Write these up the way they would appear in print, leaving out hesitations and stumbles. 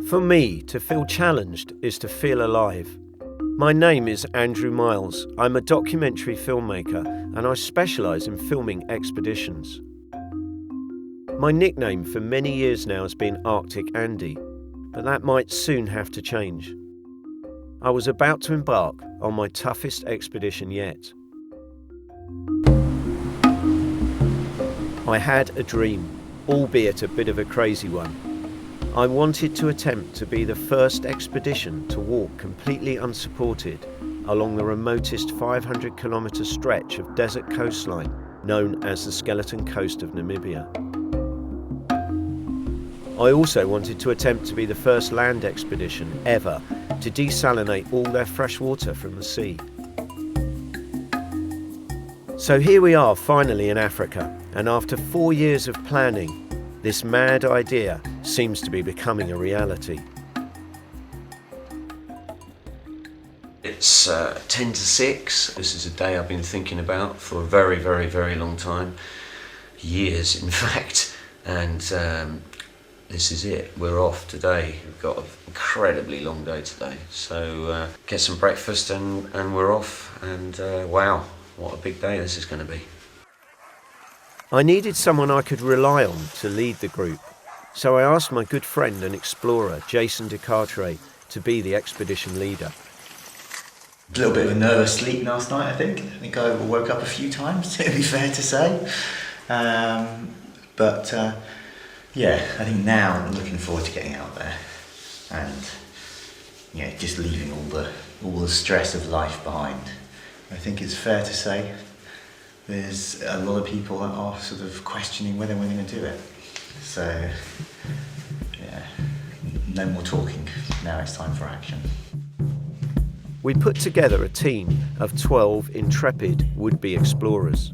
For me, to feel challenged is to feel alive. My name is Andrew Miles. I'm a documentary filmmaker and I specialise in filming expeditions. My nickname for many years now has been Arctic Andy, but that might soon have to change. I was about to embark on my toughest expedition yet. I had a dream, albeit a bit of a crazy one. I wanted to attempt to be the first expedition to walk completely unsupported along the remotest 500-kilometre stretch of desert coastline known as the Skeleton Coast of Namibia. I also wanted to attempt to be the first land expedition ever to desalinate all their fresh water from the sea. So here we are finally in Africa, and after 4 years of planning, this mad idea seems to be becoming a reality. It's 10 to 6. This is a day I've been thinking about for a very, very, very long time. Years, in fact. And this is it. We're off today. We've got an incredibly long day today. So get some breakfast and we're off. And wow, what a big day this is going to be. I needed someone I could rely on to lead the group, so I asked my good friend and explorer, Jason Decartre, to be the expedition leader. A little bit of a nervous sleep last night, I think I woke up a few times, it'd be fair to say. But yeah, I think now I'm looking forward to getting out there and just leaving all the stress of life behind. I think it's fair to say there's a lot of people that are sort of questioning whether we're going to do it. So, yeah, no more talking. Now it's time for action. We put together a team of 12 intrepid would-be explorers.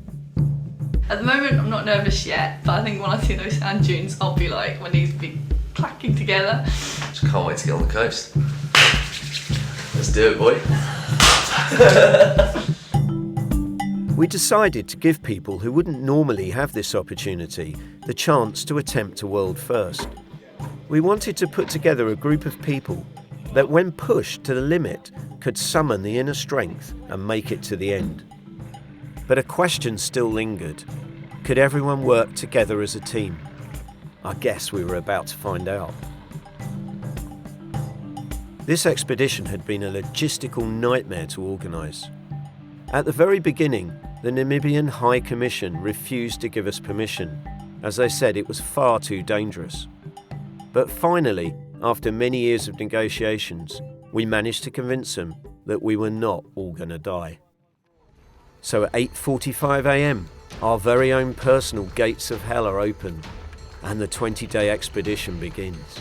At the moment, I'm not nervous yet, but I think when I see those sand dunes, I'll be like, my knees will be clacking together. Just can't wait to get on the coast. Let's do it, boy. We decided to give people who wouldn't normally have this opportunity the chance to attempt a world first. We wanted to put together a group of people that, when pushed to the limit, could summon the inner strength and make it to the end. But a question still lingered. Could everyone work together as a team? I guess we were about to find out. This expedition had been a logistical nightmare to organise. At the very beginning, the Namibian High Commission refused to give us permission, as they said it was far too dangerous. But finally, after many years of negotiations, we managed to convince them that we were not all going to die. So at 8:45 a.m, our very own personal gates of hell are opened, and the 20-day expedition begins.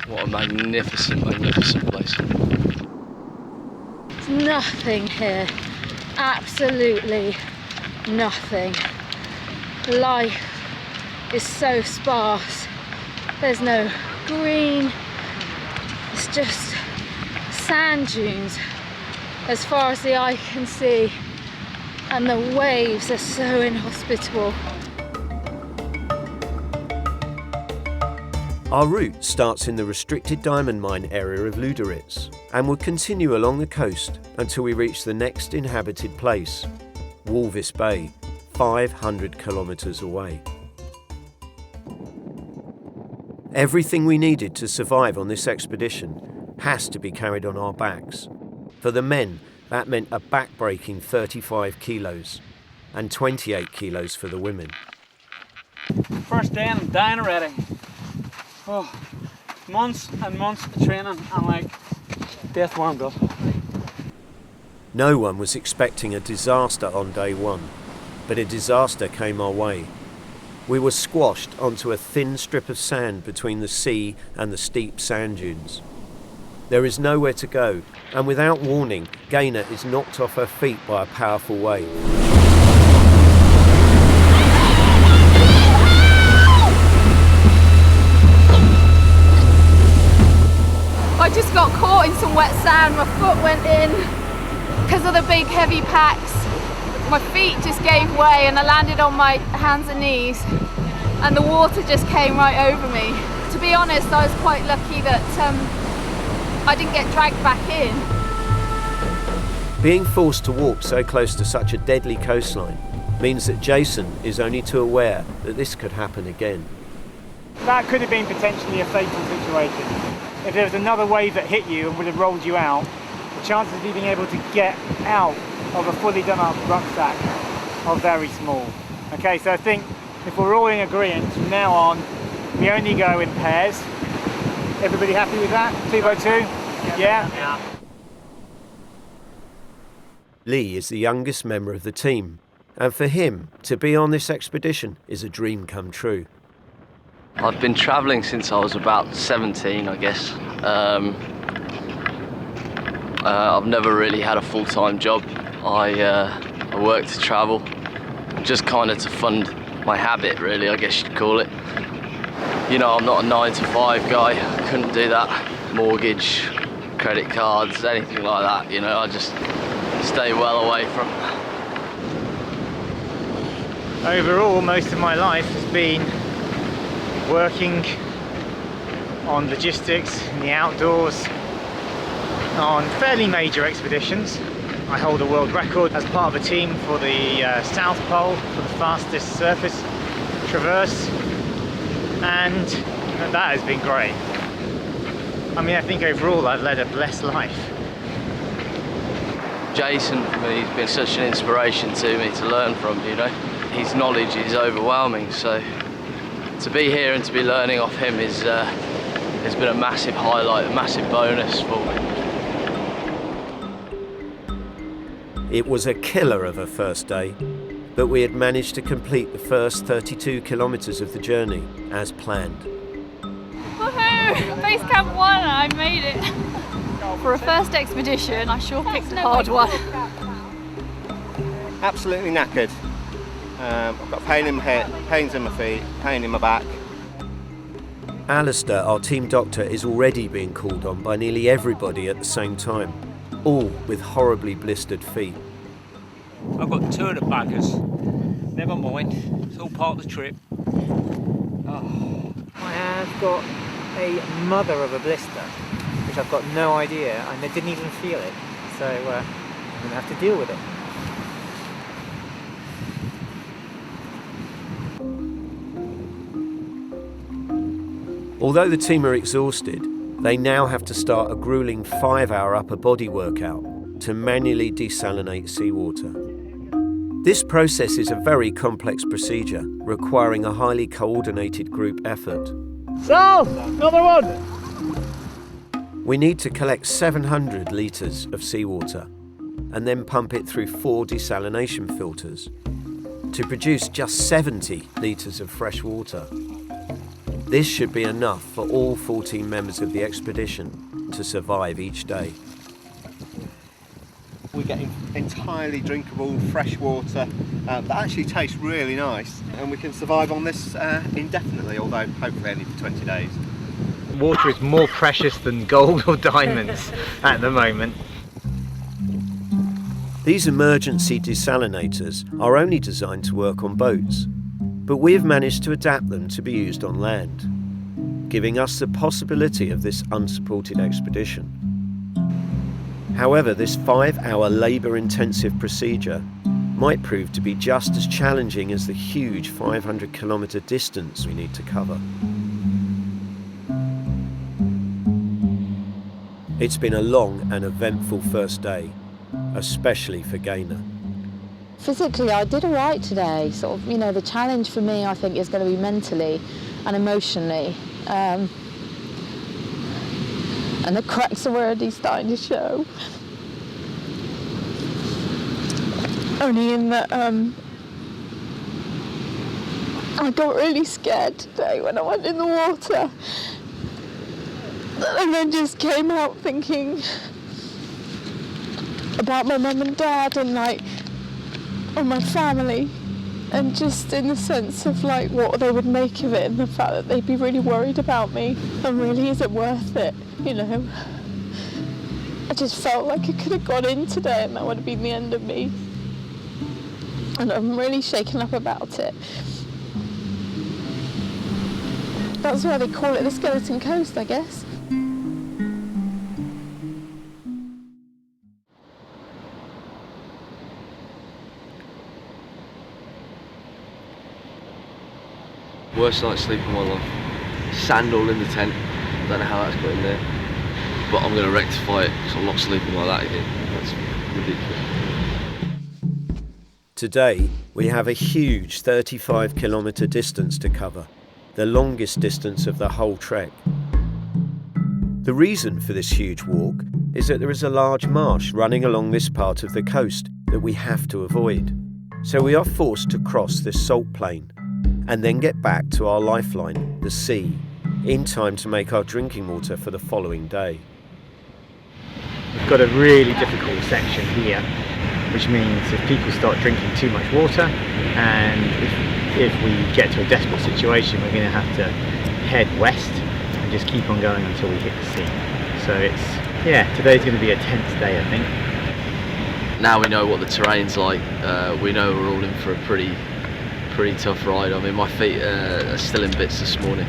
What a magnificent, magnificent place. There's nothing here, absolutely nothing. Life is so sparse. There's no green, it's just sand dunes as far as the eye can see, and the waves are so inhospitable. Our route starts in the restricted diamond mine area of Luderitz and will continue along the coast until we reach the next inhabited place, Walvis Bay, 500 kilometres away. Everything we needed to survive on this expedition has to be carried on our backs. For the men, that meant a back-breaking 35 kilos and 28 kilos for the women. First day and I'm dying already. Oh, months and months of training and like death warmed up. No one was expecting a disaster on day one, but a disaster came our way. We were squashed onto a thin strip of sand between the sea and the steep sand dunes. There is nowhere to go, and without warning, Gaynor is knocked off her feet by a powerful wave. I just got caught got in some wet sand, my foot went in because of the big heavy packs. My feet just gave way and I landed on my hands and knees and the water just came right over me. To be honest, I was quite lucky that I didn't get dragged back in. Being forced to walk so close to such a deadly coastline means that Jason is only too aware that this could happen again. That could have been potentially a fatal situation. If there was another wave that hit you and would have rolled you out, the chances of you being able to get out of a fully done up rucksack are very small. Okay, so I think if we're all in agreement from now on, we only go in pairs. Everybody happy with that? 2 by 2? Yeah? Lee is the youngest member of the team, and for him, to be on this expedition is a dream come true. I've been travelling since I was about 17, I guess. I've never really had a full-time job. I work to travel, just kind of to fund my habit, really, I guess you'd call it. You know, I'm not a 9-to-5 guy. I couldn't do that. Mortgage, credit cards, anything like that, you know, I just stay well away from. Overall, most of my life has been working on logistics in the outdoors on fairly major expeditions. I hold a world record as part of a team for the South Pole for the fastest surface traverse, and that has been great. I mean, I think overall I've led a blessed life. Jason, for me, he's been such an inspiration to me to learn from, you know. His knowledge is overwhelming, so to be here and to be learning off him has been a massive highlight, a massive bonus for me. It was a killer of a first day, but we had managed to complete the first 32 kilometres of the journey as planned. Woohoo! Base Camp 1, I made it! For a first expedition, I sure picked a hard one. Absolutely knackered. I've got pain in my head, pains in my feet, pain in my back. Alistair, our team doctor, is already being called on by nearly everybody at the same time, all with horribly blistered feet. I've got 2 of the buggers. Never mind, it's all part of the trip. I have got a mother of a blister, which I've got no idea, and I didn't even feel it, so I'm going to have to deal with it. Although the team are exhausted, they now have to start a grueling 5-hour upper body workout to manually desalinate seawater. This process is a very complex procedure, requiring a highly coordinated group effort. South! Another one! We need to collect 700 litres of seawater and then pump it through 4 desalination filters to produce just 70 litres of fresh water. This should be enough for all 14 members of the expedition to survive each day. We're getting entirely drinkable fresh water that actually tastes really nice, and we can survive on this indefinitely, although hopefully only for 20 days. Water is more precious than gold or diamonds at the moment. These emergency desalinators are only designed to work on boats, but we have managed to adapt them to be used on land, giving us the possibility of this unsupported expedition. However, this 5-hour labour-intensive procedure might prove to be just as challenging as the huge 500-kilometre distance we need to cover. It's been a long and eventful first day, especially for Gaynor. Physically, I did all right today. Sort of, you know, the challenge for me, I think, is going to be mentally and emotionally. And the cracks are already starting to show. Only in that I got really scared today when I went in the water. And then just came out thinking about my mum and dad and and my family, and just in the sense of what they would make of it, and the fact that they'd be really worried about me, and really is it worth it, you know? I just felt like I could have gone in today and that would have been the end of me. And I'm really shaken up about it. That's why they call it the Skeleton Coast, I guess. Worst night's sleep of my life. Sand all in the tent. Don't know how that's got in there. But I'm going to rectify it so I'm not sleeping like that again. That's ridiculous. Today, we have a huge 35-kilometre distance to cover, the longest distance of the whole trek. The reason for this huge walk is that there is a large marsh running along this part of the coast that we have to avoid. So we are forced to cross this salt plain and then get back to our lifeline, the sea, in time to make our drinking water for the following day. We've got a really difficult section here, which means if people start drinking too much water, and if we get to a desperate situation, we're going to have to head west and just keep on going until we hit the sea. So today's going to be a tense day, I think. Now we know what the terrain's like. We know we're all in for a pretty tough ride. I mean, my feet are still in bits this morning.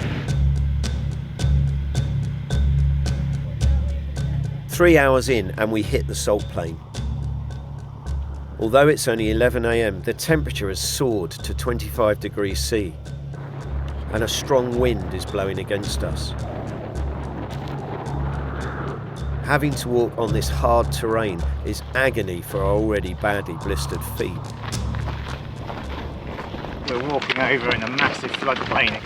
3 hours in and we hit the salt plain. Although it's only 11 a.m, the temperature has soared to 25 degrees C and a strong wind is blowing against us. Having to walk on this hard terrain is agony for our already badly blistered feet. We're walking over in a massive floodplain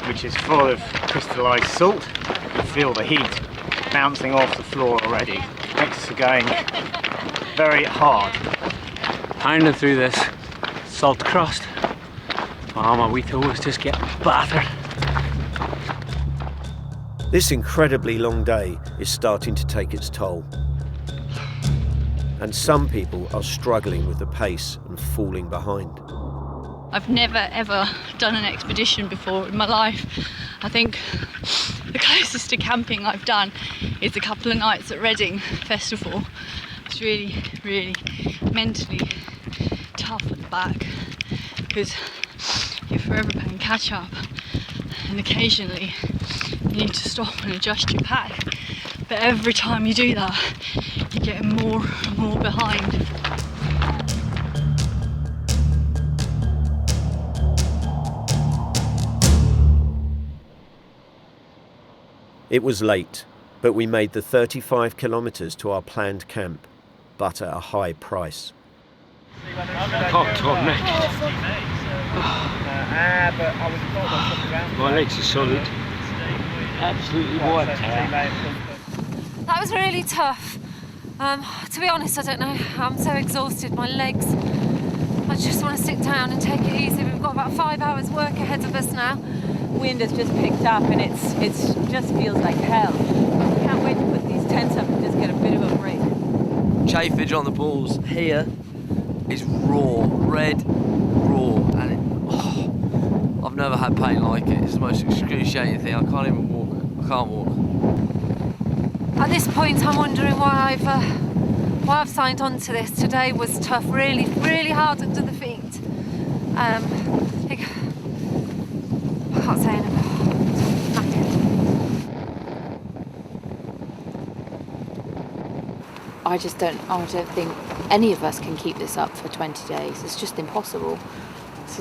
which is full of crystallised salt. You can feel the heat bouncing off the floor already. Legs are going very hard. Pounding through this salt crust. Oh, my wee toes just get battered. This incredibly long day is starting to take its toll. And some people are struggling with the pace and falling behind. I've never ever done an expedition before in my life. I think the closest to camping I've done is a couple of nights at Reading Festival. It's really, really mentally tough at the back because you're forever playing catch up, and occasionally you need to stop and adjust your pack. But every time you do that, you're getting more and more behind. It was late, but we made the 35 kilometres to our planned camp, but at a high price. Cocked up neck. My legs are solid. Absolutely wiped out. That was really tough. To be honest, I don't know. I'm so exhausted. My legs. I just want to sit down and take it easy. We've got about 5 hours work ahead of us now. Wind has just picked up and it just feels like hell. Can't wait to put these tents up and just get a bit of a break. Chafage on the balls here is raw, red, raw, and I've never had pain like it. It's the most excruciating thing. I can't even walk. I can't walk. At this point, I'm wondering why I've signed on to this. Today was tough, really, really hard under the feet. I can't say enough. I don't think any of us can keep this up for 20 days. It's just impossible. It's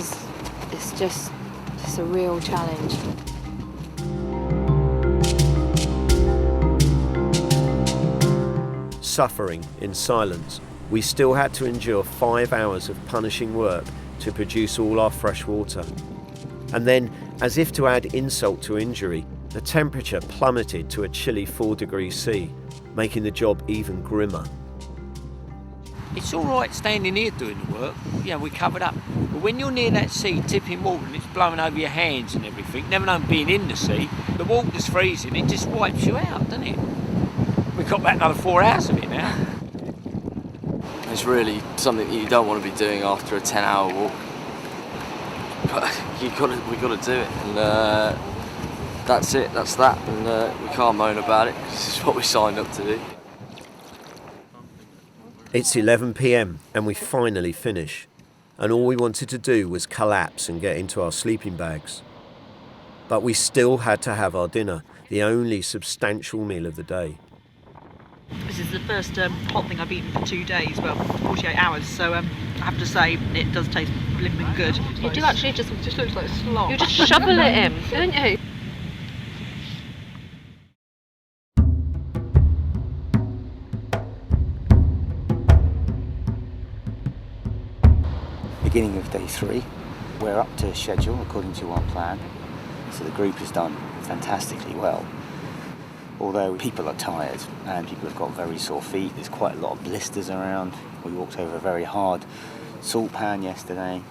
just a real challenge. Suffering in silence, we still had to endure 5 hours of punishing work to produce all our fresh water. And then, as if to add insult to injury, the temperature plummeted to a chilly 4 degrees C, making the job even grimmer. It's all right standing here doing the work. Yeah, we're covered up. But when you're near that sea, tipping water, and it's blowing over your hands and everything, never known being in the sea, the water's freezing, it just wipes you out, doesn't it? We've got back another 4 hours of it now. It's really something that you don't want to be doing after a 10-hour walk. But we've got to do it, and that's it, that's that, and we can't moan about it, because this is what we signed up to do. It's 11 p.m. and we finally finish, and all we wanted to do was collapse and get into our sleeping bags. But we still had to have our dinner, the only substantial meal of the day. This is the first hot thing I've eaten for 2 days, well, 48 hours, so I have to say it does taste blimmin' good. You do actually just looks like slop. you just shovel it in, don't you? Beginning of day 3, we're up to schedule according to our plan, so the group has done fantastically well. Although people are tired and people have got very sore feet, there's quite a lot of blisters around. We walked over a very hard salt pan yesterday.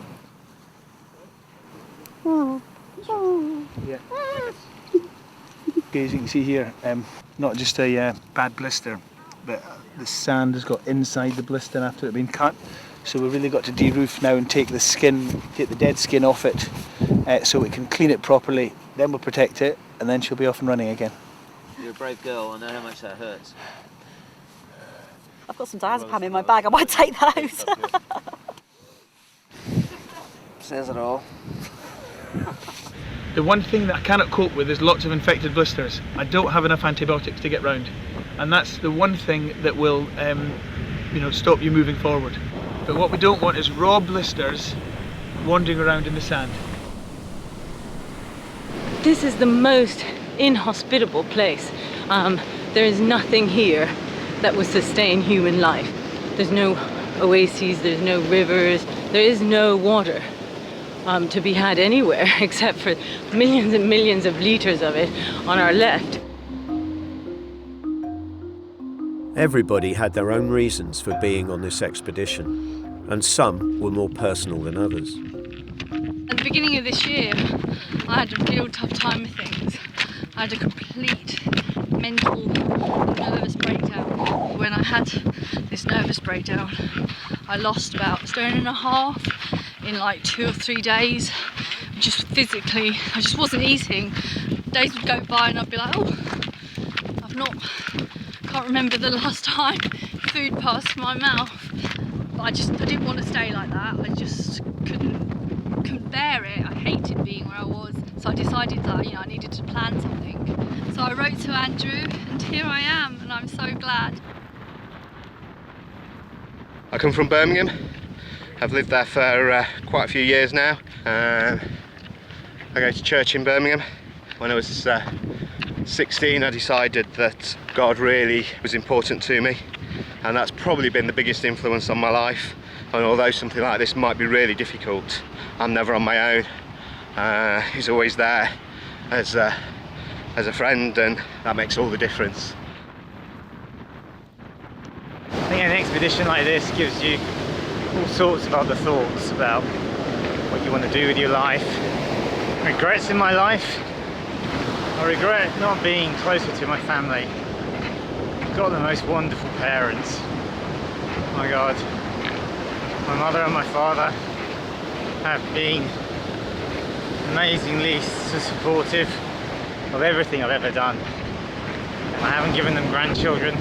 Yeah. Okay, as you can see here, not just a bad blister, but the sand has got inside the blister after it had been cut. So we've really got to de-roof now and take the dead skin off it, so we can clean it properly. Then we'll protect it, and then she'll be off and running again. You're a brave girl. I know how much that hurts. I've got some diazepam in my bag, I might take that out. Says it all. The one thing that I cannot cope with is lots of infected blisters. I don't have enough antibiotics to get round, and that's the one thing that will, stop you moving forward. But what we don't want is raw blisters wandering around in the sand. This is the most inhospitable place. There is nothing here that will sustain human life. There's no oases, there's no rivers, there is no water to be had anywhere except for millions and millions of litres of it on our left. Everybody had their own reasons for being on this expedition, and some were more personal than others. At the beginning of this year, I had a real tough time with things. I had a complete mental nervous breakdown. When I had this nervous breakdown, I lost about 1.5 stone in like 2 or 3 days. Just physically, I just wasn't eating. Days would go by and I'd be like, oh, can't remember the last time food passed my mouth. But I didn't want to stay like that. I just couldn't bear it. I hated being where I was. So I decided that I needed to plan something. So I wrote to Andrew, and here I am, and I'm so glad. I come from Birmingham. I've lived there for quite a few years now. I go to church in Birmingham. When I was 16, I decided that God really was important to me, and that's probably been the biggest influence on my life. And although something like this might be really difficult, I'm never on my own. He's always there as a friend, and that makes all the difference. I think an expedition like this gives you all sorts of other thoughts about what you want to do with your life. Regrets in my life? I regret not being closer to my family. I've got the most wonderful parents. My God. My mother and my father have been amazingly supportive of everything I've ever done. I haven't given them grandchildren.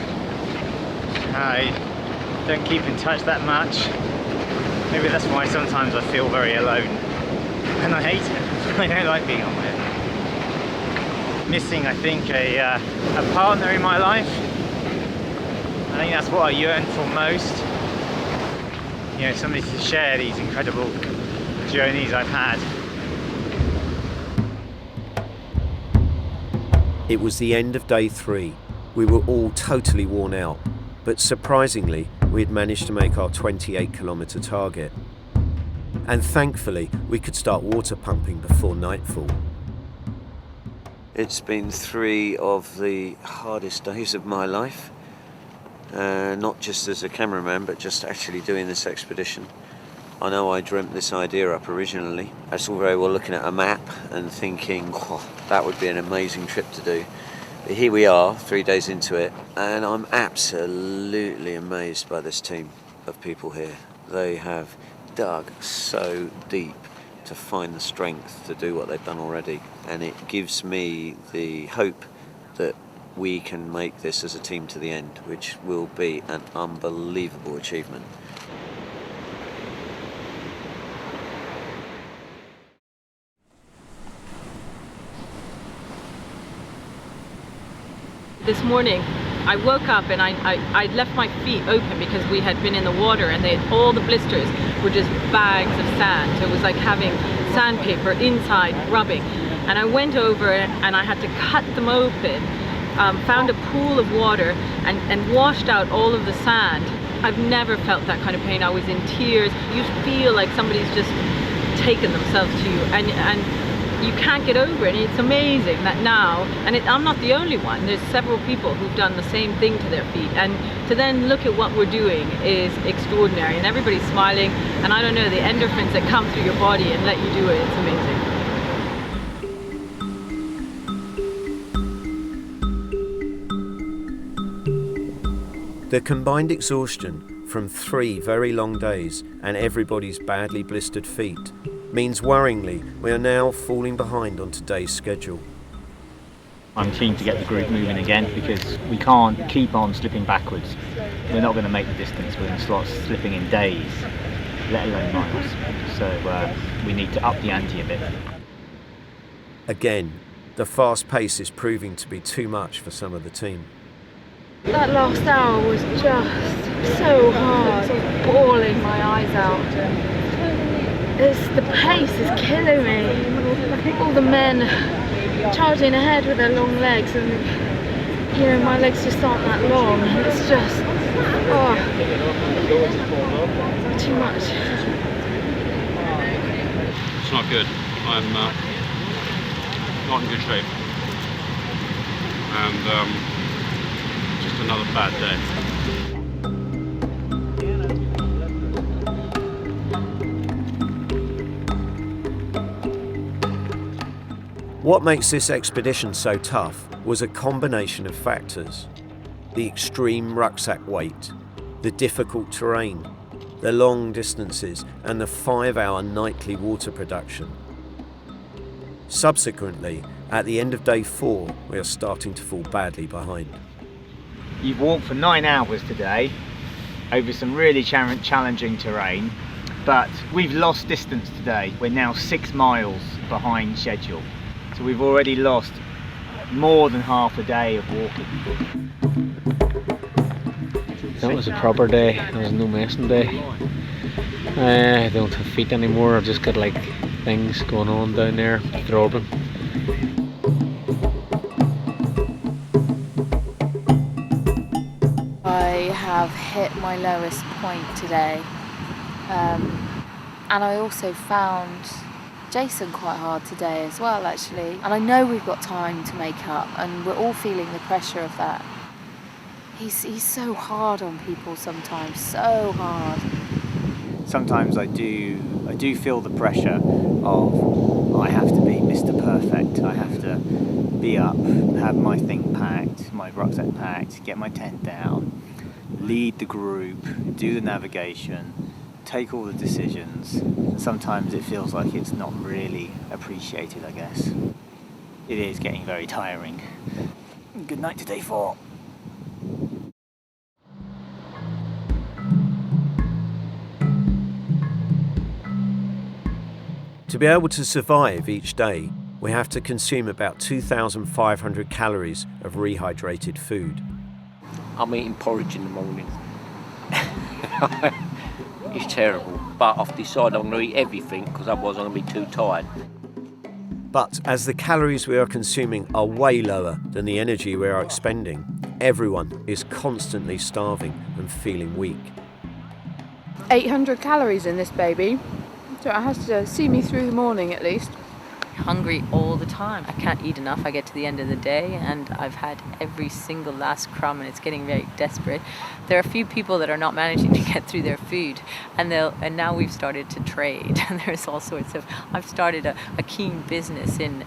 I don't keep in touch that much. Maybe that's why sometimes I feel very alone. And I hate it. I don't like being on my own. Missing, I think, a partner in my life. I think that's what I yearn for most. Somebody to share these incredible journeys I've had. It was the end of day 3. We were all totally worn out, but surprisingly, we had managed to make our 28-kilometre target. And thankfully, we could start water pumping before nightfall. It's been 3 of the hardest days of my life. Not just as a cameraman, but just actually doing this expedition. I know I dreamt this idea up originally. It's all very well looking at a map and thinking, oh, that would be an amazing trip to do. But here we are, 3 days into it, and I'm absolutely amazed by this team of people here. They have dug so deep to find the strength to do what they've done already, and it gives me the hope that we can make this as a team to the end, which will be an unbelievable achievement. This morning I woke up and I left my feet open because we had been in the water, and all the blisters were just bags of sand. So it was like having sandpaper inside rubbing. And I went over and I had to cut them open, found a pool of water and washed out all of the sand. I've never felt that kind of pain. I was in tears. You feel like somebody's just taken themselves to you, and you can't get over it. It's amazing that now, and I'm not the only one, there's several people who've done the same thing to their feet, and to then look at what we're doing is extraordinary, and everybody's smiling, and I don't know, the endorphins that come through your body and let you do it, it's amazing. The combined exhaustion from 3 very long days and everybody's badly blistered feet means worryingly we are now falling behind on today's schedule. I'm keen to get the group moving again because we can't keep on slipping backwards. We're not going to make the distance. We're going to start slipping in days, let alone miles. So we need to up the ante a bit. Again, the fast pace is proving to be too much for some of the team. That last hour was just so hard. I was bawling my eyes out. The pace is killing me. All the men charging ahead with their long legs, and you know, my legs just aren't that long. It's just, too much. It's not good. I'm not in good shape, and just another bad day. What makes this expedition so tough was a combination of factors. The extreme rucksack weight, the difficult terrain, the long distances, and the 5-hour nightly water production. Subsequently, at the end of day 4, we are starting to fall badly behind. You've walked for 9 hours today over some really challenging terrain, but we've lost distance today. We're now 6 miles behind schedule. So we've already lost more than half a day of walking. That was a proper day. That was no messing day. I don't have feet anymore. I've just got like things going on down there, throbbing. I have hit my lowest point today, and I also found Jason quite hard today as well, actually. And I know we've got time to make up, and we're all feeling the pressure of that. He's so hard on people sometimes, so hard. Sometimes I do feel the pressure of I have to be Mr. Perfect. I have to be up, have my thing packed, my rucksack packed, get my tent down, lead the group, do the navigation, take all the decisions. Sometimes it feels like it's not really appreciated, I guess. It is getting very tiring. Good night to day 4. To be able to survive each day, we have to consume about 2,500 calories of rehydrated food. I'm eating porridge in the morning. It's terrible, but I've decided I'm going to eat everything because otherwise I'm going to be too tired. But as the calories we are consuming are way lower than the energy we are expending, everyone is constantly starving and feeling weak. 800 calories in this baby, so it has to see me through the morning at least. Hungry all the time. I can't eat enough. I get to the end of the day and I've had every single last crumb, and it's getting very desperate. There are a few people that are not managing to get through their food, and now we've started to trade. And there's all sorts of. I've started a keen business in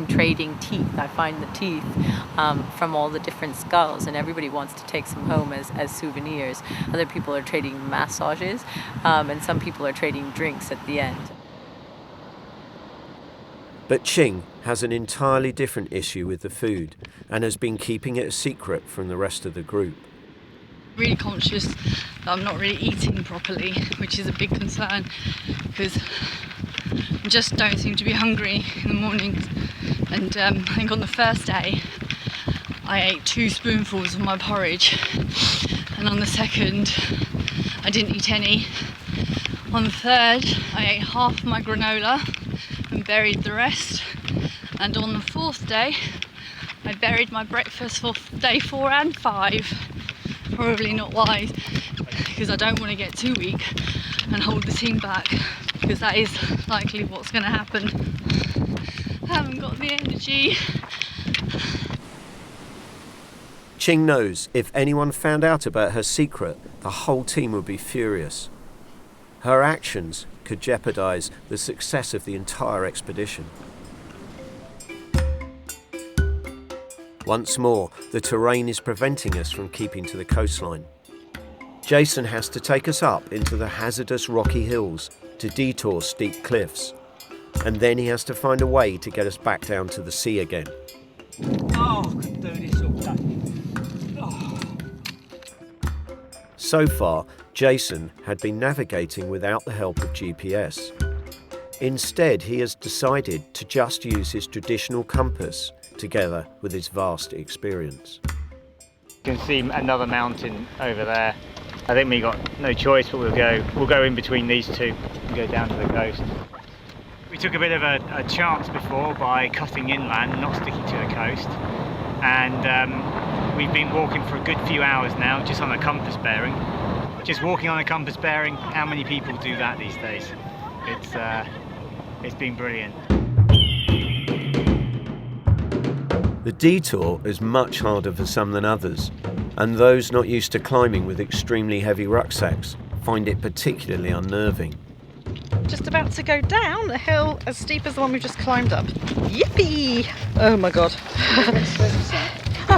trading teeth. I find the teeth from all the different skulls, and everybody wants to take some home as souvenirs. Other people are trading massages, and some people are trading drinks at the end. But Ching has an entirely different issue with the food and has been keeping it a secret from the rest of the group. Really conscious that I'm not really eating properly, which is a big concern because I just don't seem to be hungry in the mornings. And I think on the first day I ate 2 spoonfuls of my porridge, and on the second I didn't eat any. On the third I ate half my granola and buried the rest, and on the 4th day I buried my breakfast for day 4 and 5. Probably not wise, because I don't want to get too weak and hold the team back, because that is likely what's going to happen. I haven't got the energy. Ching knows if anyone found out about her secret, the whole team would be furious. Her actions could jeopardise the success of the entire expedition. Once more, the terrain is preventing us from keeping to the coastline. Jason has to take us up into the hazardous rocky hills to detour steep cliffs, and then he has to find a way to get us back down to the sea again. Oh, I could do this all day. Oh. So far, Jason had been navigating without the help of GPS. Instead, he has decided to just use his traditional compass together with his vast experience. You can see another mountain over there. I think we got no choice, but we'll go in between these two and go down to the coast. We took a bit of a chance before by cutting inland, not sticking to the coast, and we've been walking for a good few hours now just on a compass bearing. Just walking on a compass bearing, how many people do that these days? It's been brilliant. The detour is much harder for some than others, and those not used to climbing with extremely heavy rucksacks find it particularly unnerving. Just about to go down a hill as steep as the one we've just climbed up. Yippee! Oh my god.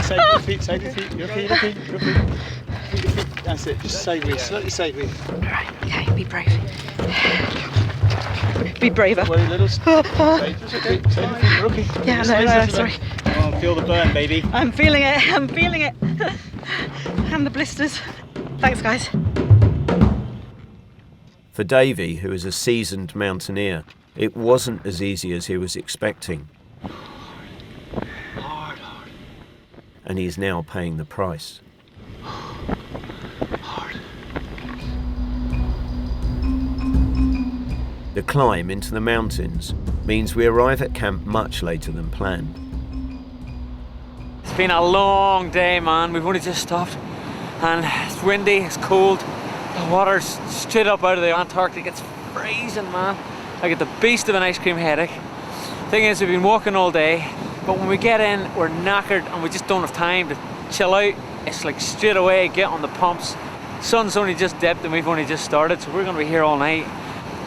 Save your feet, save your feet. You're okay, you're okay, you're okay. Keep your feet. That's it, just sideways, slightly sideways. Alright, okay, be brave. Be braver. Don't worry, little. It's okay, save your feet, you're okay. Yeah, no, sorry. Oh, feel the burn, baby. I'm feeling it. And the blisters. Thanks, guys. For Davey, who is a seasoned mountaineer, it wasn't as easy as he was expecting. Hard. And he is now paying the price. Hard. The climb into the mountains means we arrive at camp much later than planned. It's been a long day, man. We've only just stopped, and it's windy, it's cold. The water's straight up out of the Antarctic. It's freezing, man. I get the beast of an ice cream headache. Thing is, we've been walking all day, but when we get in, we're knackered and we just don't have time to chill out. It's like straight away, get on the pumps. Sun's only just dipped and we've only just started, so we're gonna be here all night.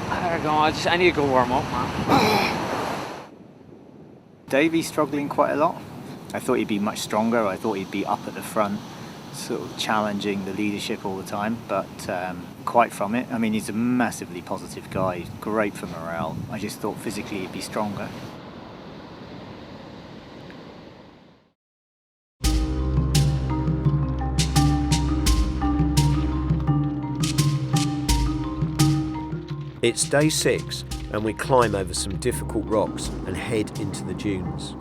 I need to go warm up, man. Davey's struggling quite a lot. I thought he'd be much stronger. I thought he'd be up at the front, sort of challenging the leadership all the time, but quite from it. I mean, he's a massively positive guy, great for morale. I just thought physically he'd be stronger. It's day 6 and we climb over some difficult rocks and head into the dunes.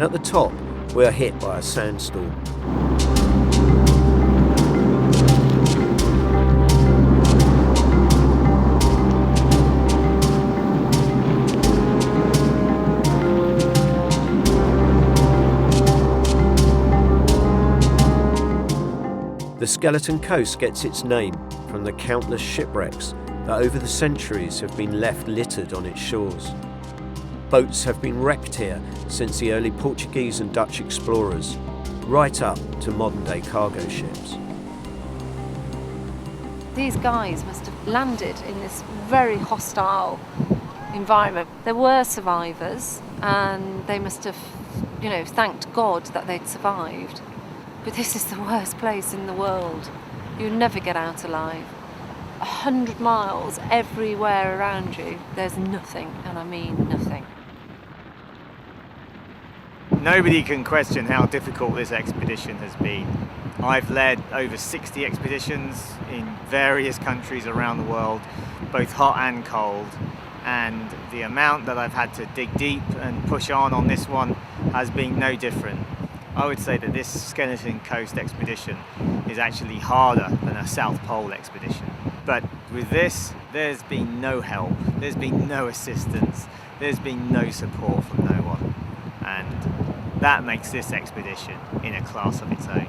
At the top, we are hit by a sandstorm. The Skeleton Coast gets its name from the countless shipwrecks that over the centuries have been left littered on its shores. Boats have been wrecked here since the early Portuguese and Dutch explorers, right up to modern-day cargo ships. These guys must have landed in this very hostile environment. There were survivors, and they must have, thanked God that they'd survived. But this is the worst place in the world. You'll never get out alive. 100 miles everywhere around you, there's nothing, and I mean nothing. Nobody can question how difficult this expedition has been. I've led over 60 expeditions in various countries around the world, both hot and cold, and the amount that I've had to dig deep and push on this one has been no different. I would say that this Skeleton Coast expedition is actually harder than a South Pole expedition. But with this, there's been no help, there's been no assistance, there's been no support from no one. And that makes this expedition in a class of its own.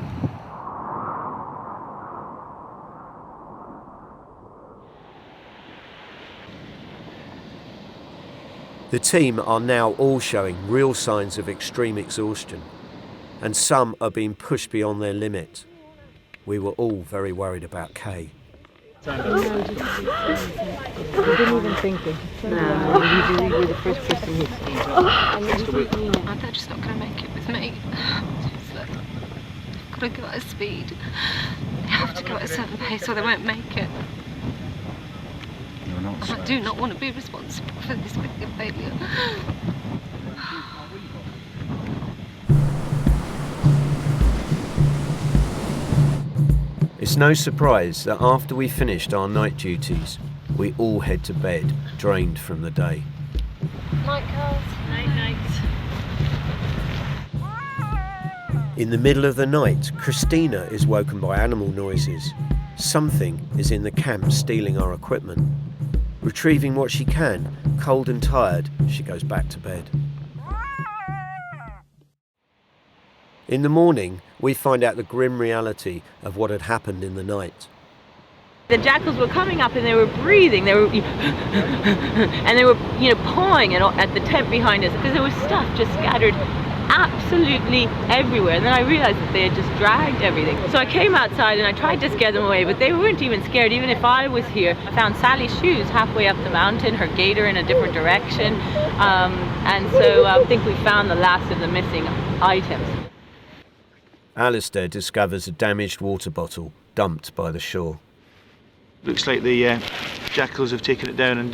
The team are now all showing real signs of extreme exhaustion, and some are being pushed beyond their limit. We were all very worried about Kay. You didn't even think it. No, you were the first person who They're just not going to make it with me. They've got to go at speed. They have to go at a certain pace or they won't make it. I do not want to be responsible for this big failure. It's no surprise that after we finished our night duties, we all head to bed, drained from the day. Night, girls. Night. In the middle of the night, Christina is woken by animal noises. Something is in the camp stealing our equipment. Retrieving what she can, cold and tired, she goes back to bed. In the morning, we find out the grim reality of what had happened in the night. The jackals were coming up and they were breathing, and they were, pawing at the tent behind us because there was stuff just scattered absolutely everywhere. And then I realized that they had just dragged everything. So I came outside and I tried to scare them away, but they weren't even scared, even if I was here. I found Sally's shoes halfway up the mountain, her gaiter in a different direction, and so I think we found the last of the missing items. Alistair discovers a damaged water bottle dumped by the shore. Looks like the jackals have taken it down and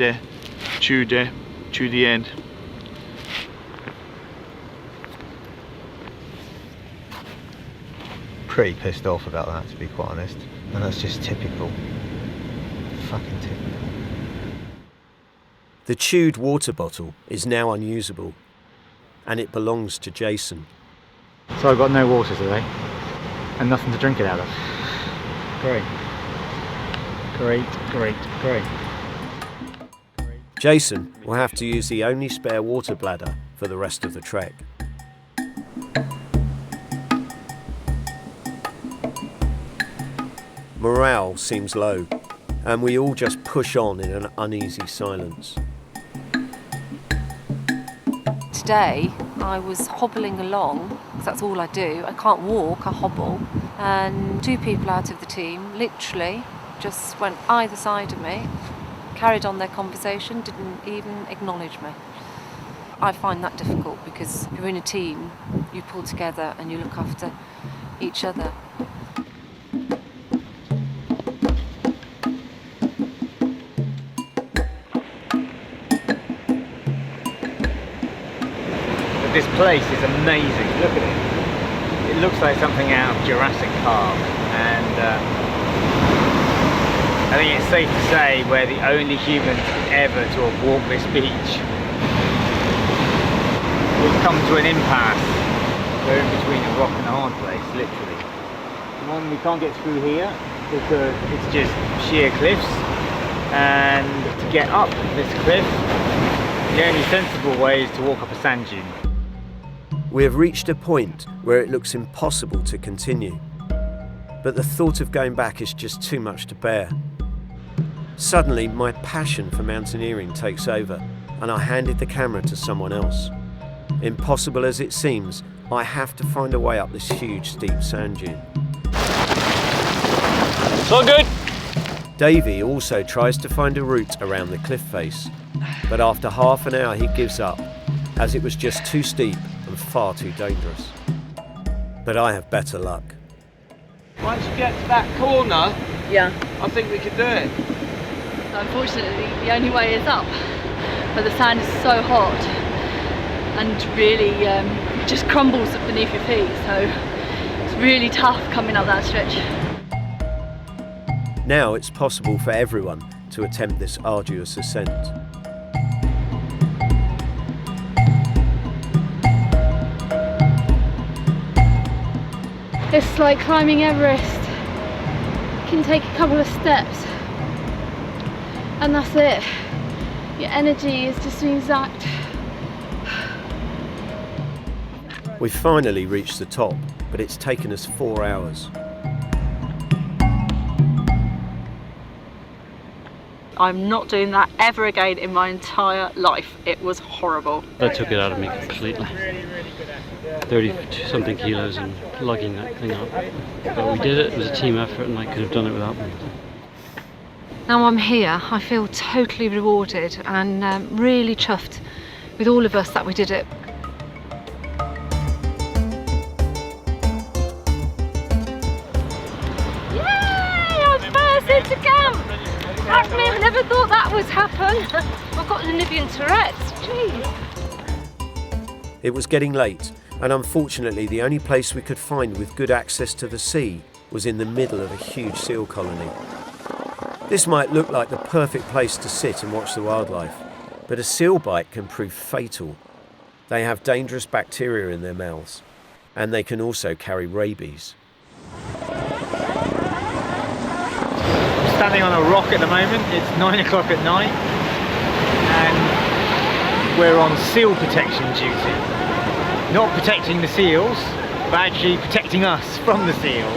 chewed the end. Pretty pissed off about that, to be quite honest. And that's just typical. Fucking typical. The chewed water bottle is now unusable, and it belongs to Jason. So I've got no water today, and nothing to drink it out of. Great. Jason will have to use the only spare water bladder for the rest of the trek. Morale seems low, and we all just push on in an uneasy silence. Today I was hobbling along, because that's all I do. I can't walk, I hobble. And two people out of the team literally just went either side of me, carried on their conversation, didn't even acknowledge me. I find that difficult because you're in a team, you pull together and you look after each other. This place is amazing. Look at it. It looks like something out of Jurassic Park, and I think it's safe to say we're the only humans ever to have walked this beach. We've come to an impasse. We're in between a rock and a hard place, literally. One, we can't get through here because it's just sheer cliffs, and to get up this cliff, the only sensible way is to walk up a sand dune. We have reached a point where it looks impossible to continue, but the thought of going back is just too much to bear. Suddenly, my passion for mountaineering takes over, and I handed the camera to someone else. Impossible as it seems, I have to find a way up this huge, steep sand dune. It's all good. Davey also tries to find a route around the cliff face, but after half an hour he gives up. as it was just too steep and far too dangerous. But I have better luck. Once you get to that corner, Yeah. I think we can do it. Unfortunately, the only way is up, but the sand is so hot and really just crumbles beneath your feet, so it's really tough coming up that stretch. Now it's possible for everyone to attempt this arduous ascent. It's like climbing Everest. You can take a couple of steps and that's it. Your energy is just being zapped. We've finally reached the top, but it's taken us 4 hours. I'm not doing that ever again in my entire life. It was horrible. That took it out of me completely. 30-something kilos and lugging that thing up. But we did it. It was a team effort and I could have done it without them. Now I'm here, I feel totally rewarded and really chuffed with all of us that we did it. Yay! I'm first into camp! Fuck me, I never thought that would happen. I've got Namibian Tourette's, jeez. It was getting late, and unfortunately the only place we could find with good access to the sea was in the middle of a huge seal colony. This might look like the perfect place to sit and watch the wildlife, but a seal bite can prove fatal. They have dangerous bacteria in their mouths, and they can also carry rabies. I'm standing on a rock at the moment. It's 9 o'clock at night and we're on seal protection duty. Not protecting the seals, but actually protecting us from the seals.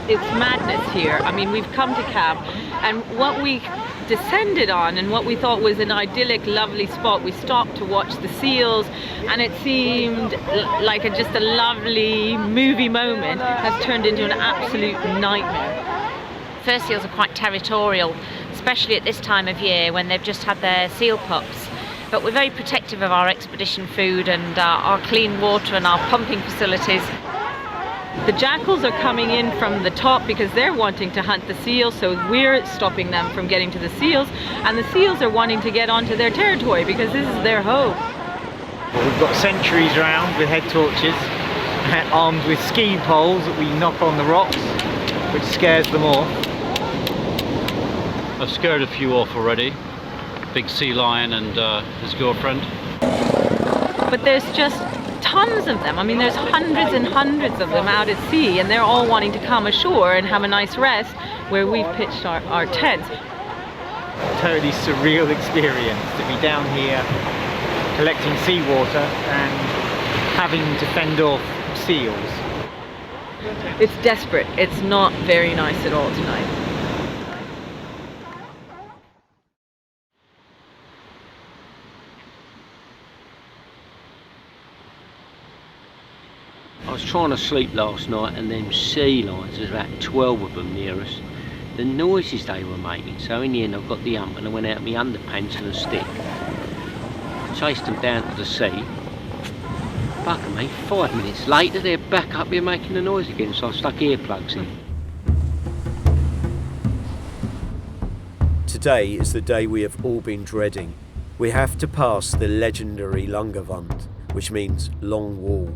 It's madness here. I mean, we've come to camp and what we descended on and what we thought was an idyllic, lovely spot, we stopped to watch the seals and it seemed like just a lovely movie moment, has turned into an absolute nightmare. First seals are quite territorial, especially at this time of year when they've just had their seal pups. But we're very protective of our expedition food and our clean water and our pumping facilities. The jackals are coming in from the top because they're wanting to hunt the seals, so we're stopping them from getting to the seals, and the seals are wanting to get onto their territory because this is their home. Well, we've got sentries around with head torches, armed with ski poles that we knock on the rocks, which scares them off. I've scared a few off already. Big sea lion and his girlfriend. But there's just tons of them. I mean, there's hundreds and hundreds of them out at sea, and they're all wanting to come ashore and have a nice rest where we've pitched our tents. Totally surreal experience to be down here collecting seawater and having to fend off seals. It's desperate. It's not very nice at all tonight. I was trying to sleep last night and them sea lions, there's about 12 of them near us. The noises they were making, so in the end I got the hump and I went out my underpants and a stick. Chased them down to the sea. Bugger me, 5 minutes later they're back up here making the noise again, so I stuck earplugs in. Today is the day we have all been dreading. We have to pass the legendary Lungavand, which means long wall.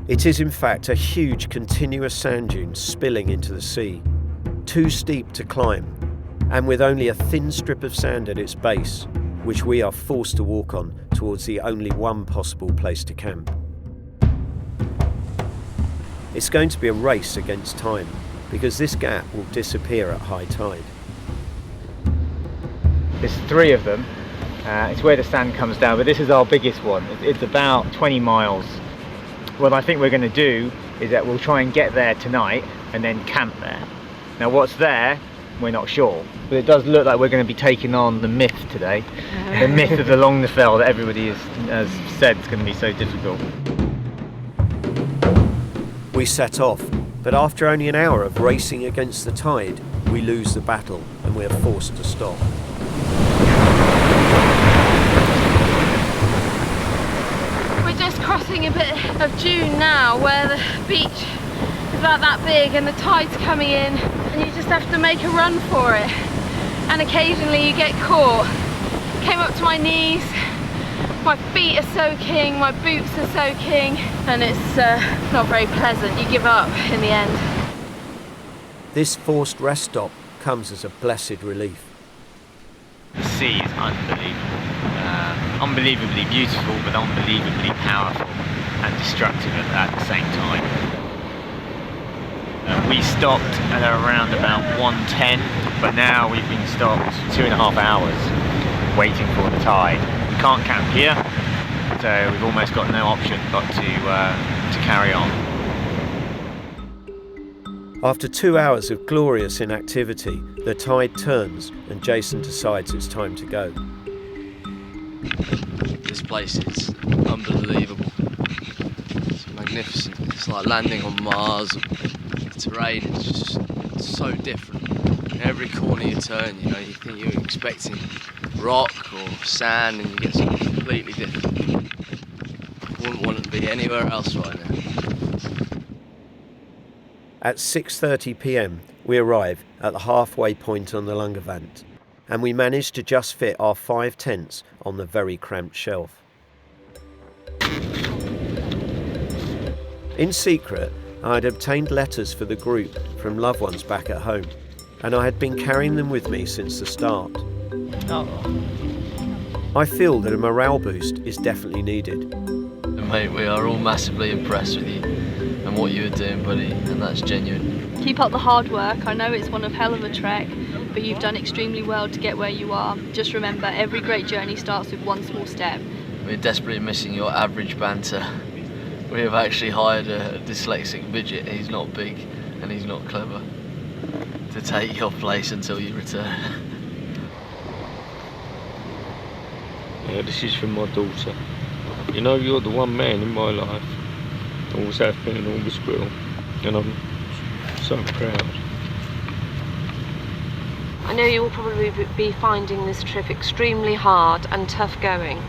It is in fact a huge continuous sand dune spilling into the sea, too steep to climb, and with only a thin strip of sand at its base, which we are forced to walk on towards the only one possible place to camp. It's going to be a race against time, because this gap will disappear at high tide. There's 3 of them. It's where the sand comes down, but this is our biggest one. It's about 20 miles. What I think we're going to do is that we'll try and get there tonight and then camp there. Now what's there, we're not sure, but it does look like we're going to be taking on the myth today. The myth of the Longnifeldt that everybody has said is going to be so difficult. We set off, but after only an hour of racing against the tide, we lose the battle and we are forced to stop. having a bit of June now, where the beach is about that big and the tide's coming in and you just have to make a run for it. And occasionally you get caught. Came up to my knees, my feet are soaking, my boots are soaking, and it's not very pleasant. You give up in the end. This forced rest stop comes as a blessed relief. The sea is unbelievable. Unbelievably beautiful, but unbelievably powerful and destructive at the same time. We stopped at around about 1:10, but now we've been stopped 2.5 hours waiting for the tide. We can't camp here, so we've almost got no option but to carry on. After 2 hours of glorious inactivity, the tide turns and Jason decides it's time to go. This place is unbelievable. It's magnificent. It's like landing on Mars. The terrain is just so different. Every corner you turn, you know, you think you're expecting rock or sand and you get something completely different. Wouldn't want to be anywhere else right now. At 6:30 p.m, we arrive at the halfway point on the Lungavant, and we manage to just fit our 5 tents on the very cramped shelf. In secret, I had obtained letters for the group from loved ones back at home, and I had been carrying them with me since the start. I feel that a morale boost is definitely needed. Mate, we are all massively impressed with you and what you were doing, buddy, and that's genuine. Keep up the hard work. I know it's one of hell of a trek, but you've done extremely well to get where you are. Just remember, every great journey starts with one small step. We're desperately missing your average banter. We have actually hired a dyslexic midget. He's not big and he's not clever, to take your place until you return. This is from my daughter. You know, you're the one man in my life. Always have been and always will. And I'm so proud. I know you will probably be finding this trip extremely hard and tough going,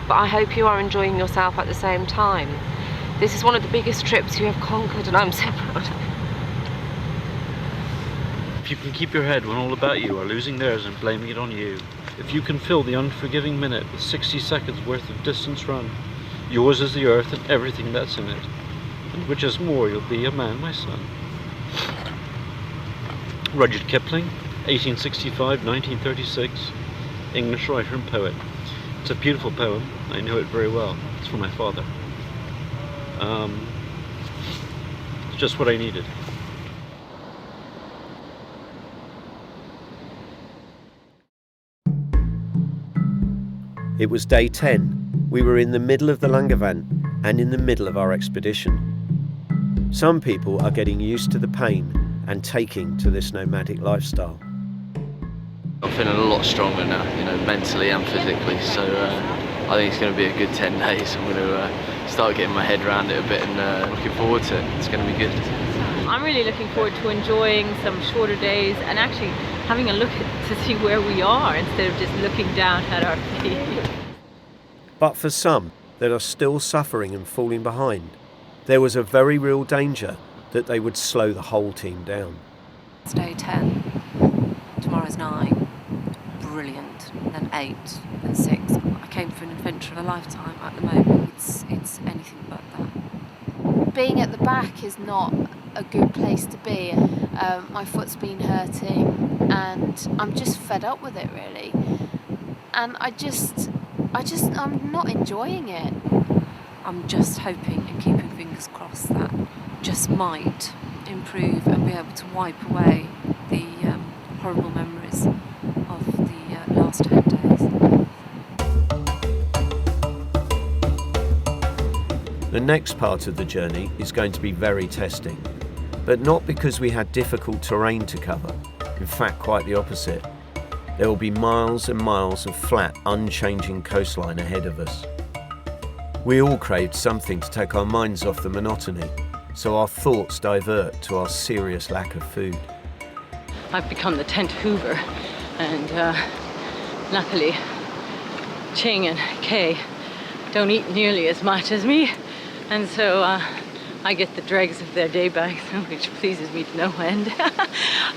but I hope you are enjoying yourself at the same time. This is one of the biggest trips you have conquered, and I'm so proud of you. If you can keep your head when all about you are losing theirs and blaming it on you, if you can fill the unforgiving minute with 60 seconds worth of distance run, yours is the earth and everything that's in it, and which is more, you'll be a man, my son. Rudyard Kipling, 1865-1936, English writer and poet. It's a beautiful poem. I know it very well. It's from my father. It's just what I needed. It was day 10. We were in the middle of the Lungavant and in the middle of our expedition. Some people are getting used to the pain and taking to this nomadic lifestyle. I'm feeling a lot stronger now, you know, mentally and physically, so I think it's going to be a good 10 days. I'm going to start getting my head around it a bit and looking forward to it. It's going to be good. I'm really looking forward to enjoying some shorter days and actually having a look to see where we are instead of just looking down at our feet. But for some that are still suffering and falling behind, there was a very real danger that they would slow the whole team down. It's day 10, tomorrow's 9, brilliant, then 8, then 6. I came for an adventure of a lifetime. At the moment, it's anything but that. Being at the back is not a good place to be. My foot's been hurting and I'm just fed up with it, really. And I'm not enjoying it. I'm just hoping and keeping fingers crossed that just might improve and be able to wipe away the horrible memories of the last 10 days. The next part of the journey is going to be very testing, but not because we had difficult terrain to cover. In fact, quite the opposite. There will be miles and miles of flat, unchanging coastline ahead of us. We all craved something to take our minds off the monotony, so our thoughts divert to our serious lack of food. I've become the tent hoover, and luckily Ching and Kay don't eat nearly as much as me, And so I get the dregs of their day back, which pleases me to no end.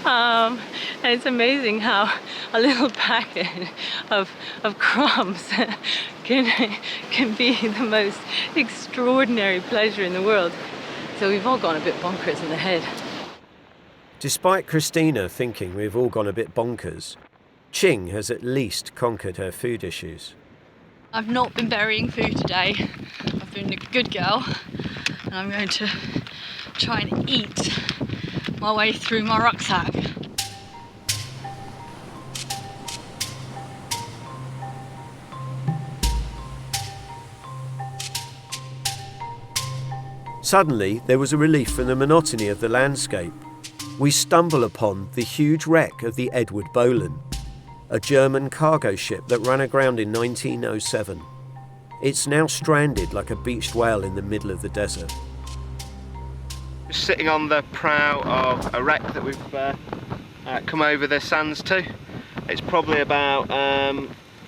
And it's amazing how a little packet of crumbs can be the most extraordinary pleasure in the world. So we've all gone a bit bonkers in the head. Despite Christina thinking we've all gone a bit bonkers, Ching has at least conquered her food issues. I've not been burying food today. I've been a good girl, and I'm going to try and eat my way through my rucksack. Suddenly, there was a relief from the monotony of the landscape. We stumble upon the huge wreck of the Edward Bolen, a German cargo ship that ran aground in 1907. It's now stranded like a beached whale in the middle of the desert. Just sitting on the prow of a wreck that we've come over the sands to. It's probably about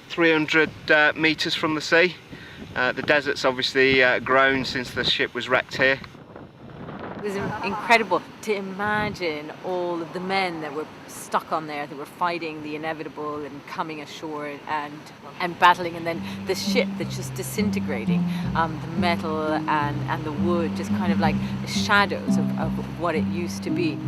300 metres from the sea. The desert's obviously grown since the ship was wrecked here. It was incredible to imagine all of the men that were stuck on there, that were fighting the inevitable and coming ashore and battling, and then the ship that's just disintegrating, the metal and the wood, just kind of like shadows of what it used to be.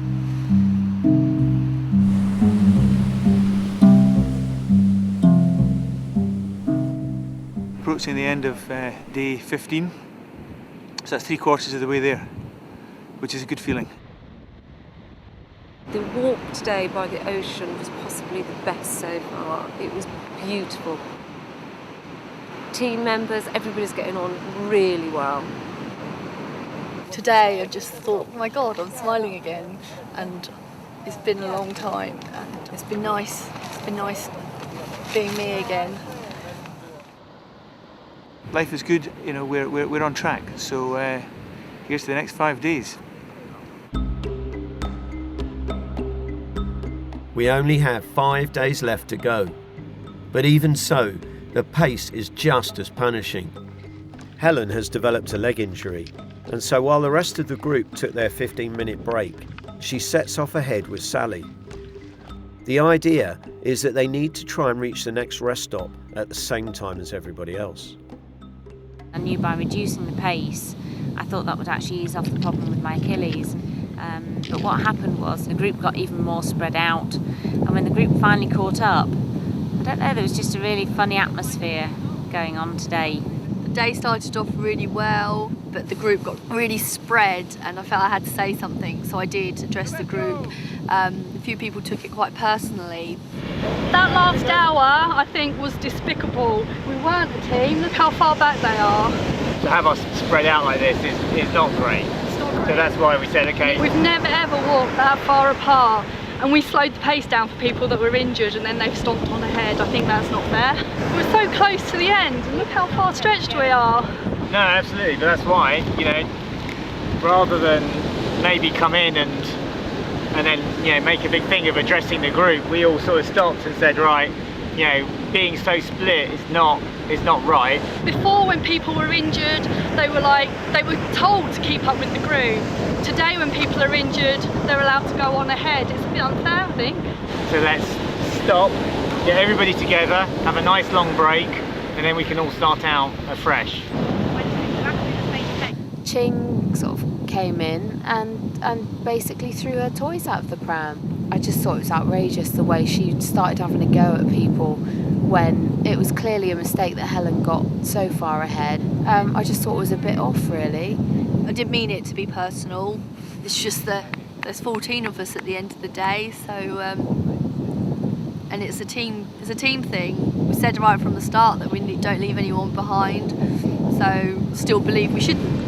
Approaching the end of day 15, so that's 3/4 of the way there, which is a good feeling. The walk today by the ocean was possibly the best so far. It was beautiful. Team members, everybody's getting on really well. Today I just thought, oh my God, I'm smiling again, and it's been a long time, and it's been nice. It's been nice being me again. Life is good, you know, we're on track, so here's to the next 5 days. We only have 5 days left to go, but even so, the pace is just as punishing. Helen has developed a leg injury, and so while the rest of the group took their 15-minute break, she sets off ahead with Sally. The idea is that they need to try and reach the next rest stop at the same time as everybody else. I knew by reducing the pace, I thought that would actually ease off the problem with my Achilles. But what happened was the group got even more spread out, and when the group finally caught up, I don't know, there was just a really funny atmosphere going on today. The day started off really well, but the group got really spread, and I felt I had to say something, so I did address the group. A few people took it quite personally. That last hour, I think, was despicable. We weren't a team. Look how far back they are. To have us spread out like this is not great. So that's why we said, okay. We've never ever walked that far apart, and we slowed the pace down for people that were injured, and then they've stomped on ahead. I think that's not fair. We're so close to the end, and look how far stretched we are. No, absolutely, but that's why, you know, rather than maybe come in and then, you know, make a big thing of addressing the group, we all sort of stopped and said, right, you know, being so split is not right. Before, when people were injured, they were told to keep up with the group. Today, when people are injured, they're allowed to go on ahead. It's a bit unfair, I think. So let's stop, get everybody together, have a nice long break, and then we can all start out afresh. Ching sort of came in and basically threw her toys out of the pram. I just thought it was outrageous the way she started having a go at people when it was clearly a mistake that Helen got so far ahead. I just thought it was a bit off, really. I didn't mean it to be personal. It's just that there's 14 of us at the end of the day, so and it's a team thing. We said right from the start that we don't leave anyone behind, so still believe we shouldn't.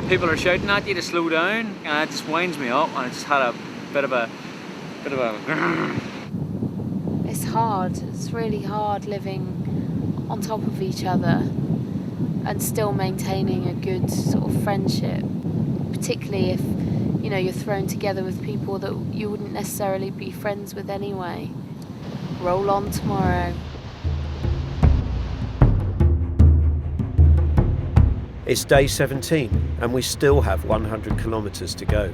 People are shouting at you to slow down, and it just winds me up, and I just had a bit of a It's hard. It's really hard living on top of each other and still maintaining a good sort of friendship, particularly if, you know, you're thrown together with people that you wouldn't necessarily be friends with anyway. Roll on tomorrow. It's day 17 and we still have 100 kilometres to go.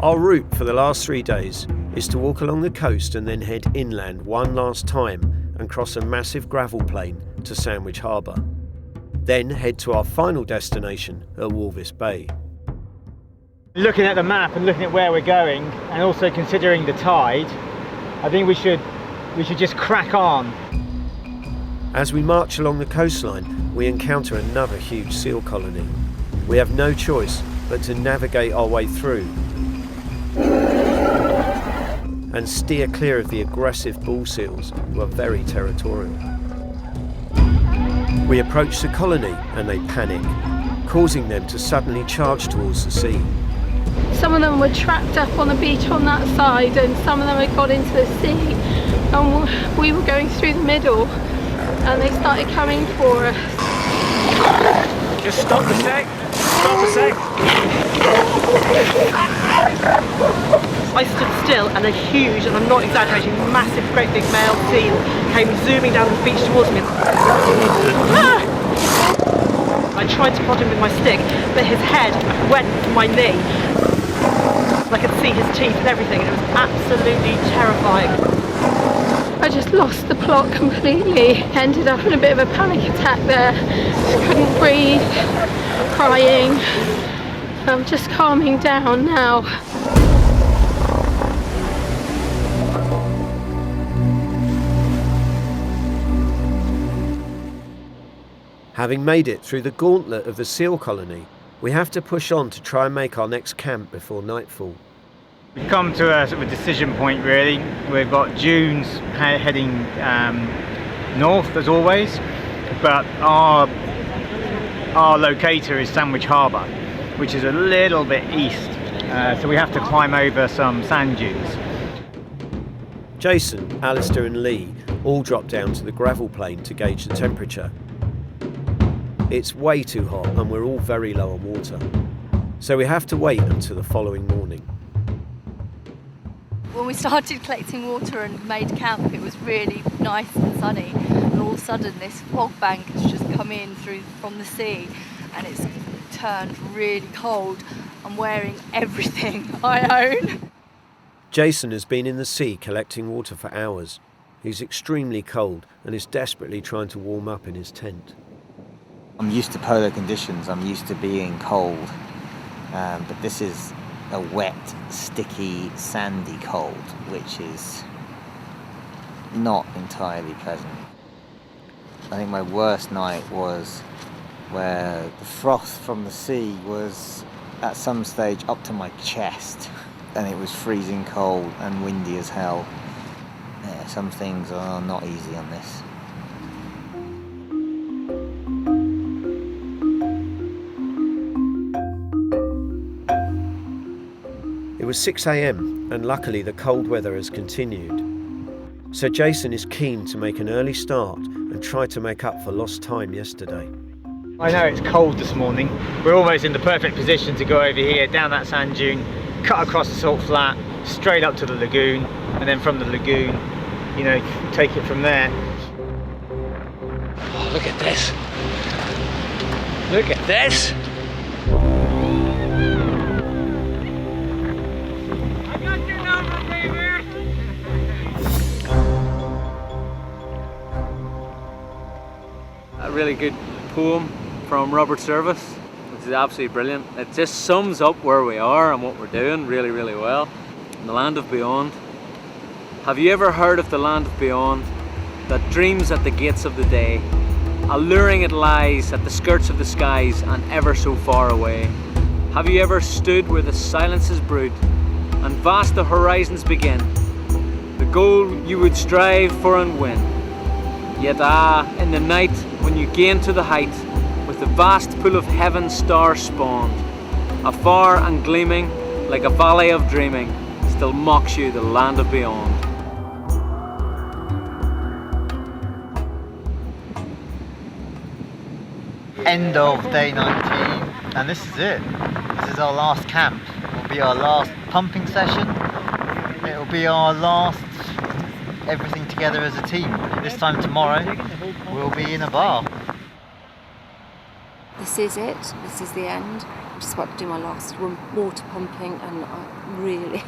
Our route for the last 3 days is to walk along the coast and then head inland one last time and cross a massive gravel plain to Sandwich Harbour. Then head to our final destination at Walvis Bay. Looking at the map and looking at where we're going, and also considering the tide, I think we should just crack on. As we march along the coastline, we encounter another huge seal colony. We have no choice but to navigate our way through and steer clear of the aggressive bull seals who are very territorial. We approach the colony and they panic, causing them to suddenly charge towards the sea. Some of them were trapped up on the beach on that side, and some of them had got into the sea, and we were going through the middle and they started coming for us. Just stop a sec. Stop a sec. I stood still and a huge, and I'm not exaggerating, massive, great big male seal came zooming down the beach towards me. Ah! I tried to prod him with my stick, but his head went to my knee. I could see his teeth and everything, and it was absolutely terrifying. I just lost the plot completely. Ended up in a bit of a panic attack there. Just couldn't breathe, crying. I'm just calming down now. Having made it through the gauntlet of the seal colony, we have to push on to try and make our next camp before nightfall. We've come to a sort of a decision point really. We've got dunes heading north as always, but our locator is Sandwich Harbour, which is a little bit east, so we have to climb over some sand dunes. Jason, Alistair and Lee all drop down to the gravel plain to gauge the temperature. It's way too hot and we're all very low on water, so we have to wait until the following morning. When we started collecting water and made camp, it was really nice and sunny, and all of a sudden this fog bank has just come in from the sea and it's turned really cold. I'm wearing everything I own. Jason has been in the sea collecting water for hours. He's extremely cold and is desperately trying to warm up in his tent. I'm used to polar conditions, I'm used to being cold, but this is a wet, sticky, sandy cold, which is not entirely pleasant. I think my worst night was where the froth from the sea was at some stage up to my chest, and it was freezing cold and windy as hell. Yeah, some things are not easy on this. It was 6 a.m. and luckily the cold weather has continued. So Jason is keen to make an early start and try to make up for lost time yesterday. I know it's cold this morning. We're almost in the perfect position to go over here, down that sand dune, cut across the salt flat, straight up to the lagoon, and then from the lagoon, take it from there. Oh, look at this. Look at this. A really good poem from Robert Service, which is absolutely brilliant. It just sums up where we are and what we're doing really, really well. In the land of beyond. Have you ever heard of the land of beyond, that dreams at the gates of the day? Alluring it lies at the skirts of the skies and ever so far away. Have you ever stood where the silences brood and vast the horizons begin? The goal you would strive for and win. Yet in the night when you gain to the height, with the vast pool of heaven stars spawned, afar and gleaming like a valley of dreaming, still mocks you the land of beyond. End of day 19, and this is it. This is our last camp. It will be our last pumping session. It will be our last everything together as a team. This time tomorrow we'll be in a bar. this is it. This is the end. I'm just about to do my last water pumping, and I really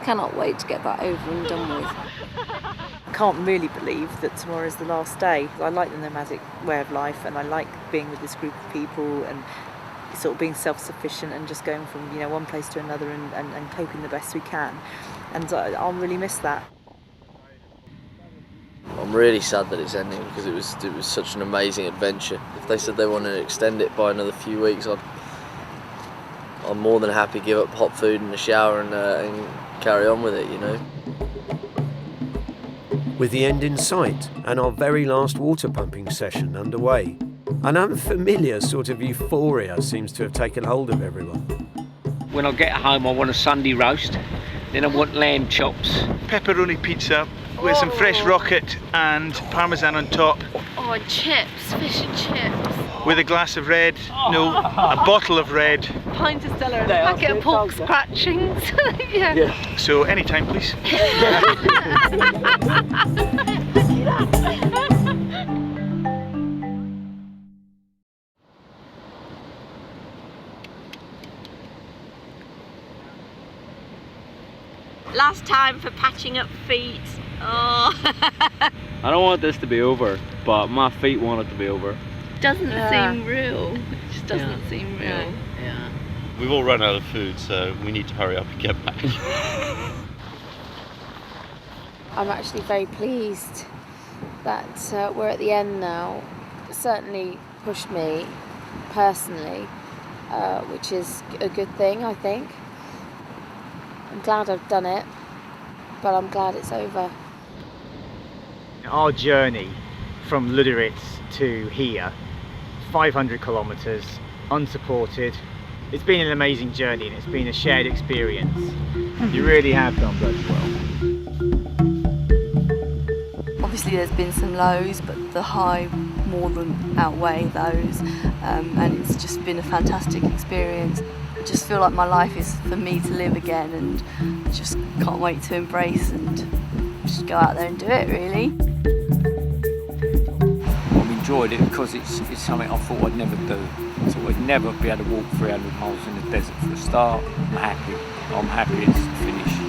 cannot wait to get that over and done with. I can't really believe that tomorrow's the last day. I like the nomadic way of life, and I like being with this group of people and sort of being self-sufficient and just going from one place to another and coping the best we can. And I'll really miss that. I'm really sad that it's ending because it was such an amazing adventure. If they said they wanted to extend it by another few weeks, I'm more than happy to give up hot food and a shower and carry on with it, With the end in sight and our very last water pumping session underway, an unfamiliar sort of euphoria seems to have taken hold of everyone. When I get home, I want a Sunday roast, then I want lamb chops. Pepperoni pizza with some fresh rocket and parmesan on top. Oh, and chips, fish and chips. With a glass of red, no, a bottle of red. Pint of Stella and a packet of pork scratchings. Yeah. So anytime, please. Last time for patching up feet. Oh. I don't want this to be over, but my feet want it to be over. Doesn't seem real. It just doesn't seem real. Yeah. We've all run out of food, so we need to hurry up and get back. I'm actually very pleased that we're at the end now. It certainly pushed me personally, which is a good thing, I think. I'm glad I've done it, but I'm glad it's over. Our journey from Lüderitz to here, 500 kilometres, unsupported. It's been an amazing journey and it's been a shared experience. You really have done bloody well. Obviously there's been some lows, but the high more than outweigh those, and it's just been a fantastic experience. I just feel like my life is for me to live again, and I just can't wait to embrace and just go out there and do it, really. I've enjoyed it because it's something I thought I'd never do. So I'd never be able to walk 300 miles in the desert for a start. I'm happy it's finished.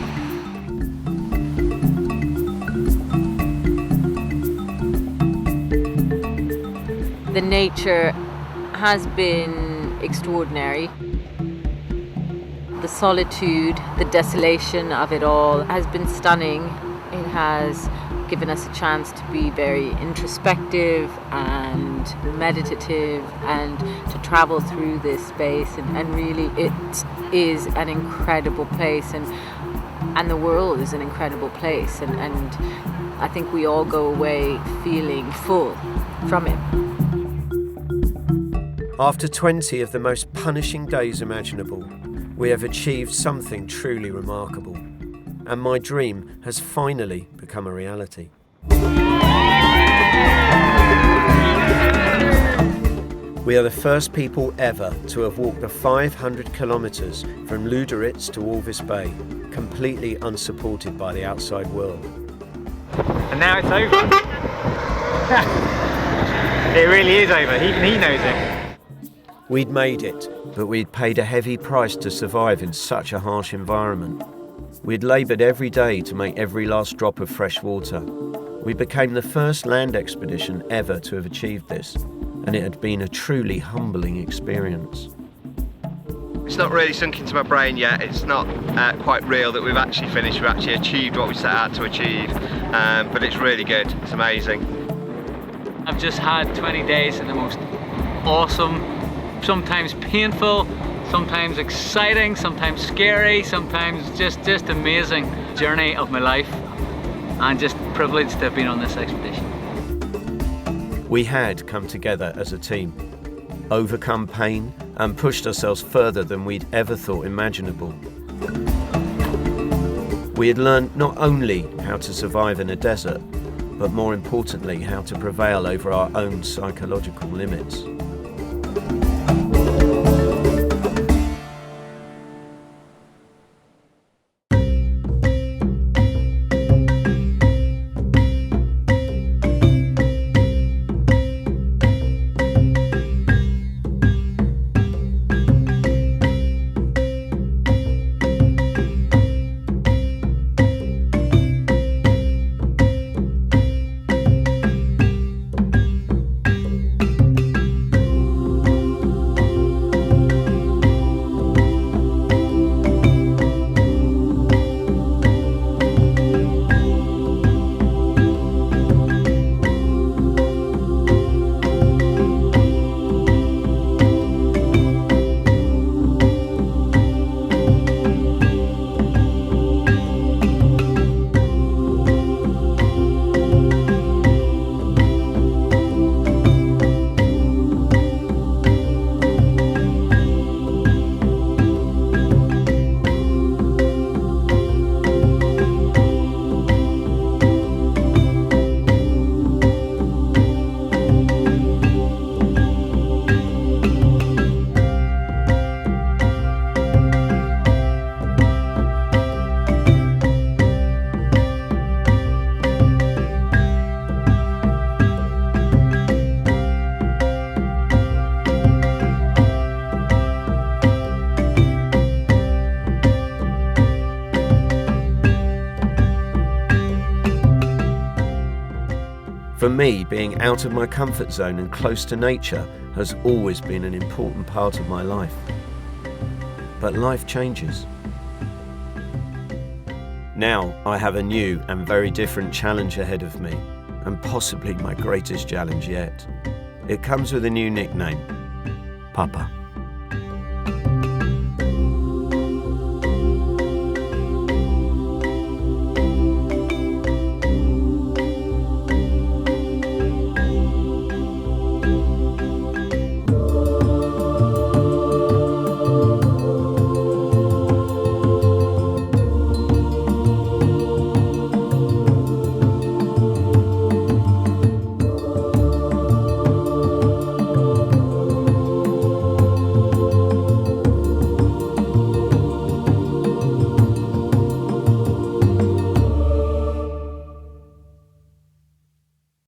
The nature has been extraordinary. The solitude, the desolation of it all has been stunning. It has given us a chance to be very introspective and meditative and to travel through this space, and really it is an incredible place, and the world is an incredible place, and I think we all go away feeling full from it. After 20 of the most punishing days imaginable, we have achieved something truly remarkable, and my dream has finally become a reality. We are the first people ever to have walked the 500 kilometres from Lüderitz to Walvis Bay, completely unsupported by the outside world. And now it's over. It really is over, even he knows it. We'd made it, but we'd paid a heavy price to survive in such a harsh environment. We'd laboured every day to make every last drop of fresh water. We became the first land expedition ever to have achieved this, and it had been a truly humbling experience. It's not really sunk into my brain yet. It's not quite real that we've actually finished. We've actually achieved what we set out to achieve, but it's really good. It's amazing. I've just had 20 days of the most awesome, sometimes painful, sometimes exciting, sometimes scary, sometimes just amazing journey of my life, and just privileged to have been on this expedition. We had come together as a team, overcome pain and pushed ourselves further than we'd ever thought imaginable. We had learned not only how to survive in a desert, but more importantly how to prevail over our own psychological limits. For me, being out of my comfort zone and close to nature has always been an important part of my life. But life changes. Now I have a new and very different challenge ahead of me, and possibly my greatest challenge yet. It comes with a new nickname, Papa.